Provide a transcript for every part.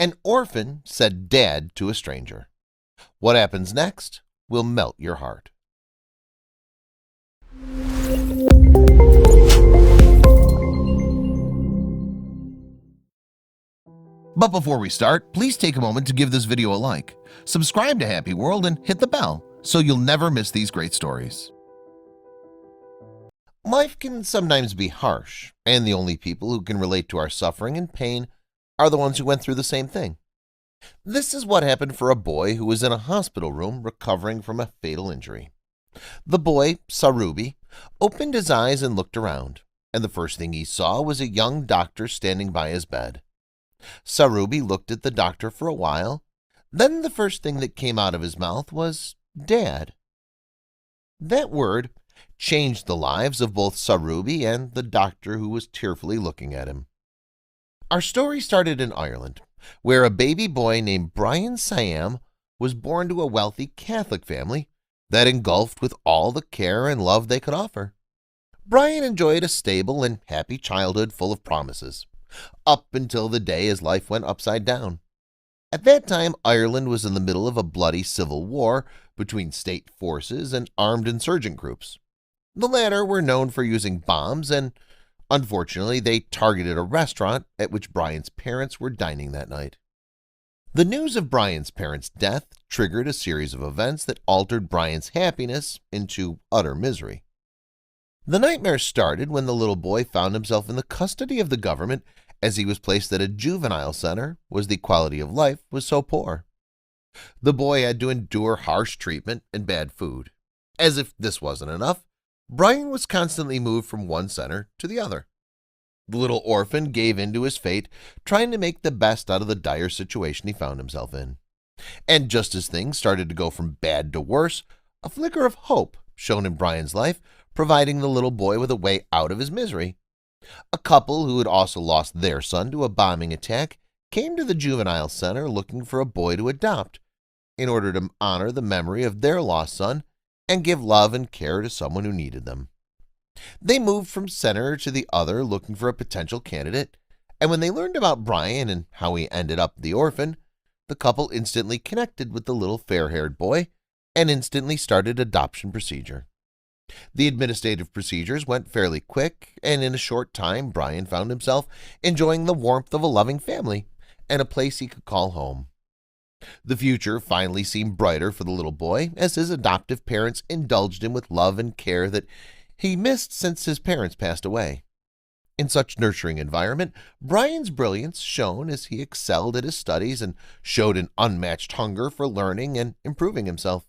An orphan said dad to a stranger. What happens next will melt your heart. But before we start, please take a moment to give this video a like, subscribe to Happy World, and hit the bell so you'll never miss these great stories. Life can sometimes be harsh, and the only people who can relate to our suffering and pain are the ones who went through the same thing. This is what happened for a boy who was in a hospital room recovering from a fatal injury. The boy, Sarubi, opened his eyes and looked around, and the first thing he saw was a young doctor standing by his bed. Sarubi looked at the doctor for a while. Then the first thing that came out of his mouth was Dad. That word changed the lives of both Sarubi and the doctor who was tearfully looking at him. Our story started in Ireland, where a baby boy named Brian Siam was born to a wealthy Catholic family that engulfed with all the care and love they could offer. Brian enjoyed a stable and happy childhood full of promises, up until the day his life went upside down. At that time, Ireland was in the middle of a bloody civil war between state forces and armed insurgent groups. The latter were known for using bombs, and unfortunately, they targeted a restaurant at which Brian's parents were dining that night. The news of Brian's parents' death triggered a series of events that altered Brian's happiness into utter misery. The nightmare started when the little boy found himself in the custody of the government as he was placed at a juvenile center, as the quality of life was so poor. The boy had to endure harsh treatment and bad food. As if this wasn't enough, Brian was constantly moved from one center to the other. The little orphan gave in to his fate, trying to make the best out of the dire situation he found himself in. And just as things started to go from bad to worse, a flicker of hope shone in Brian's life, providing the little boy with a way out of his misery. A couple who had also lost their son to a bombing attack came to the juvenile center looking for a boy to adopt in order to honor the memory of their lost son and give love and care to someone who needed them. They moved from center to the other looking for a potential candidate, and when they learned about Brian and how he ended up the orphan, the couple instantly connected with the little fair-haired boy and instantly started adoption procedure. The administrative procedures went fairly quick, and in a short time, Brian found himself enjoying the warmth of a loving family and a place he could call home. The future finally seemed brighter for the little boy as his adoptive parents indulged him with love and care that he missed since his parents passed away. In such nurturing environment, Brian's brilliance shone as he excelled at his studies and showed an unmatched hunger for learning and improving himself.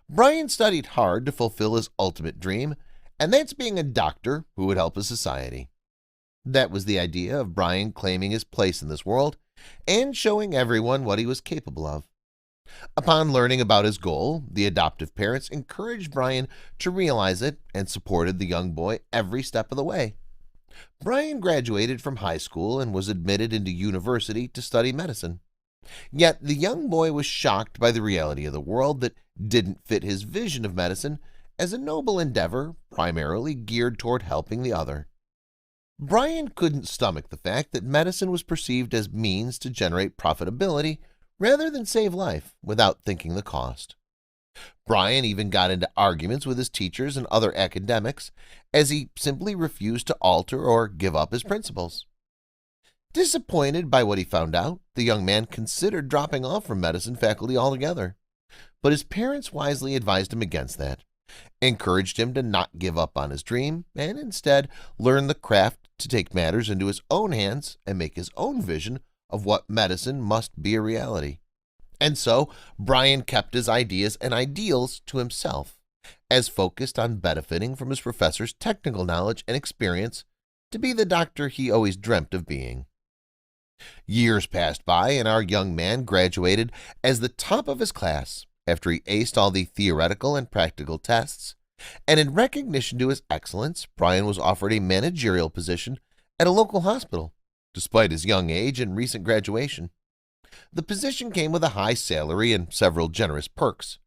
Brian studied hard to fulfill his ultimate dream, and that's being a doctor who would help his society. That was the idea of Brian claiming his place in this world and showing everyone what he was capable of. Upon learning about his goal, the adoptive parents encouraged Brian to realize it and supported the young boy every step of the way. Brian graduated from high school and was admitted into university to study medicine. Yet the young boy was shocked by the reality of the world that didn't fit his vision of medicine as a noble endeavor primarily geared toward helping the other. Brian couldn't stomach the fact that medicine was perceived as means to generate profitability rather than save life without thinking the cost. Brian even got into arguments with his teachers and other academics as he simply refused to alter or give up his principles. Disappointed by what he found out, the young man considered dropping off from medicine faculty altogether. But his parents wisely advised him against that, encouraged him to not give up on his dream, and instead learn the craft to take matters into his own hands and make his own vision of what medicine must be a reality. And so, Brian kept his ideas and ideals to himself, as focused on benefiting from his professor's technical knowledge and experience to be the doctor he always dreamt of being. Years passed by, and our young man graduated as the top of his class after he aced all the theoretical and practical tests, and in recognition to his excellence, Brian was offered a managerial position at a local hospital, despite his young age and recent graduation. The position came with a high salary and several generous perks.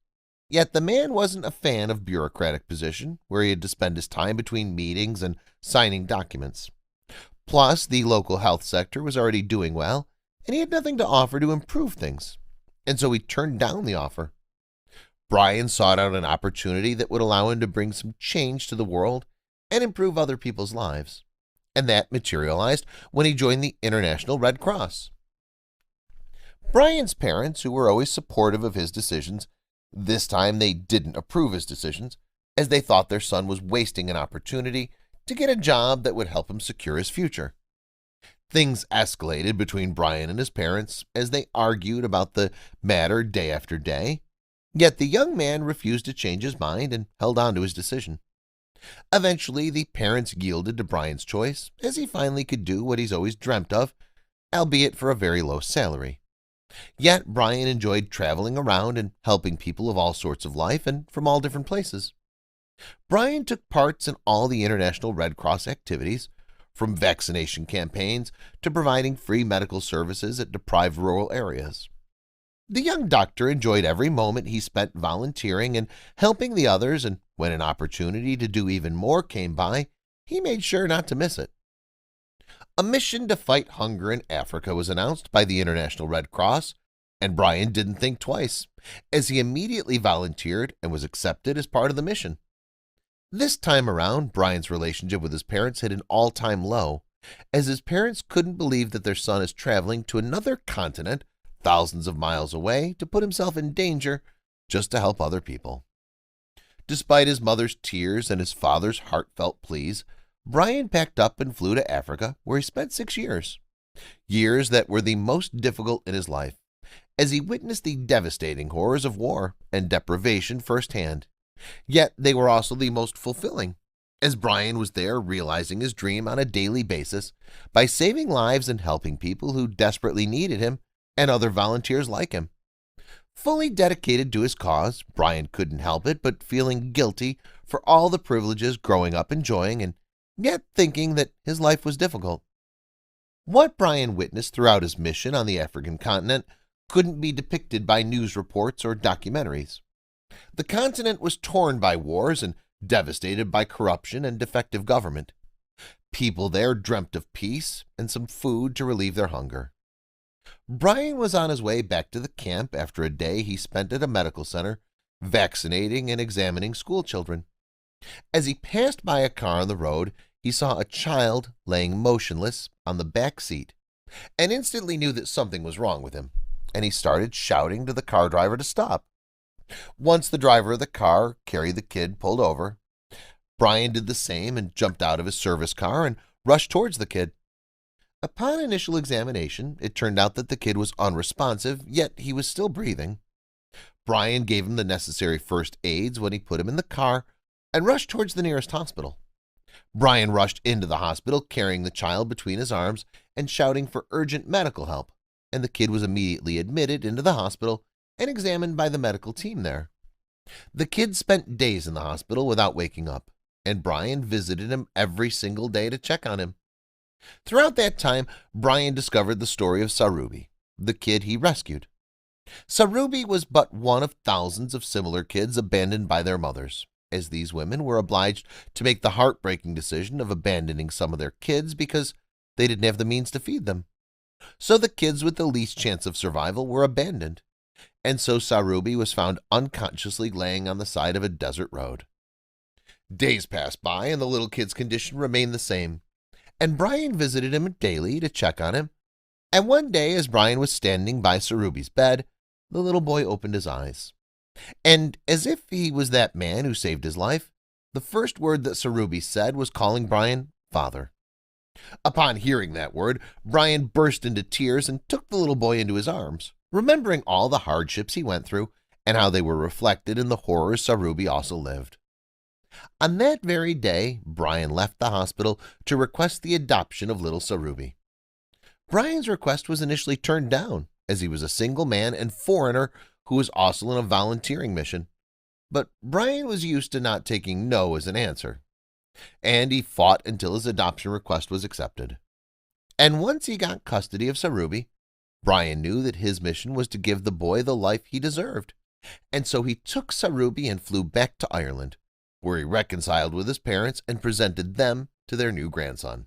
Yet the man wasn't a fan of bureaucratic position, where he had to spend his time between meetings and signing documents. Plus, the local health sector was already doing well, and he had nothing to offer to improve things, and so he turned down the offer. Brian sought out an opportunity that would allow him to bring some change to the world and improve other people's lives, and that materialized when he joined the International Red Cross. Brian's parents, who were always supportive of his decisions, this time they didn't approve his decisions, as they thought their son was wasting an opportunity to get a job that would help him secure his future. Things escalated between Brian and his parents as they argued about the matter day after day, yet the young man refused to change his mind and held on to his decision. Eventually, the parents yielded to Brian's choice, as he finally could do what he's always dreamt of, albeit for a very low salary. Yet Brian enjoyed traveling around and helping people of all sorts of life and from all different places. Brian took parts in all the International Red Cross activities, from vaccination campaigns to providing free medical services at deprived rural areas. The young doctor enjoyed every moment he spent volunteering and helping the others, and when an opportunity to do even more came by, he made sure not to miss it. A mission to fight hunger in Africa was announced by the International Red Cross, and Brian didn't think twice, as he immediately volunteered and was accepted as part of the mission. This time around, Brian's relationship with his parents hit an all-time low, as his parents couldn't believe that their son is traveling to another continent thousands of miles away to put himself in danger just to help other people. Despite his mother's tears and his father's heartfelt pleas, Brian packed up and flew to Africa, where he spent 6 years. Years that were the most difficult in his life, as he witnessed the devastating horrors of war and deprivation firsthand. Yet they were also the most fulfilling, as Brian was there realizing his dream on a daily basis by saving lives and helping people who desperately needed him and other volunteers like him. Fully dedicated to his cause, Brian couldn't help it but feeling guilty for all the privileges growing up enjoying, and yet thinking that his life was difficult. What Brian witnessed throughout his mission on the African continent couldn't be depicted by news reports or documentaries. The continent was torn by wars and devastated by corruption and defective government. People there dreamt of peace and some food to relieve their hunger. Brian was on his way back to the camp after a day he spent at a medical center, vaccinating and examining school children. As he passed by a car on the road, he saw a child laying motionless on the back seat and instantly knew that something was wrong with him, and he started shouting to the car driver to stop. Once the driver of the car carrying the kid pulled over, Brian did the same and jumped out of his service car and rushed towards the kid. Upon initial examination, it turned out that the kid was unresponsive, yet he was still breathing. Brian gave him the necessary first aids when he put him in the car and rushed towards the nearest hospital. Brian rushed into the hospital carrying the child between his arms and shouting for urgent medical help, and the kid was immediately admitted into the hospital and examined by the medical team there. The kid spent days in the hospital without waking up, and Brian visited him every single day to check on him. Throughout that time, Brian discovered the story of Sarubi, the kid he rescued. Sarubi was but one of thousands of similar kids abandoned by their mothers, as these women were obliged to make the heartbreaking decision of abandoning some of their kids because they didn't have the means to feed them. So the kids with the least chance of survival were abandoned, and so Sarubi was found unconsciously laying on the side of a desert road. Days passed by and the little kid's condition remained the same, and Brian visited him daily to check on him. And one day, as Brian was standing by Sarubi's bed, the little boy opened his eyes. And as if he was that man who saved his life, the first word that Sarubi said was calling Brian father. Upon hearing that word, Brian burst into tears and took the little boy into his arms, remembering all the hardships he went through and how they were reflected in the horrors Sarubi also lived. On that very day, Brian left the hospital to request the adoption of little Sarubi. Brian's request was initially turned down, as he was a single man and foreigner who was also in a volunteering mission. But Brian was used to not taking no as an answer, and he fought until his adoption request was accepted. And once he got custody of Sarubi, Brian knew that his mission was to give the boy the life he deserved, and so he took Sarubi and flew back to Ireland, where he reconciled with his parents and presented them to their new grandson.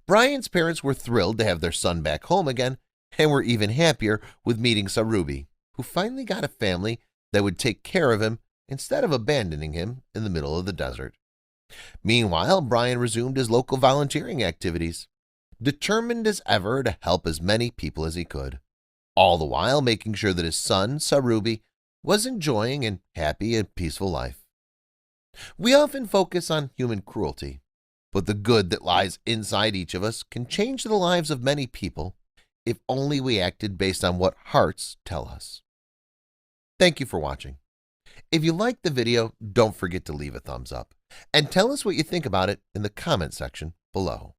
Brian's parents were thrilled to have their son back home again, and were even happier with meeting Sarubi, who finally got a family that would take care of him instead of abandoning him in the middle of the desert. Meanwhile, Brian resumed his local volunteering activities, determined as ever to help as many people as he could, all the while making sure that his son, Sarubi, was enjoying a happy and peaceful life. We often focus on human cruelty, but the good that lies inside each of us can change the lives of many people if only we acted based on what hearts tell us. Thank you for watching. If you liked the video, don't forget to leave a thumbs up and tell us what you think about it in the comment section below.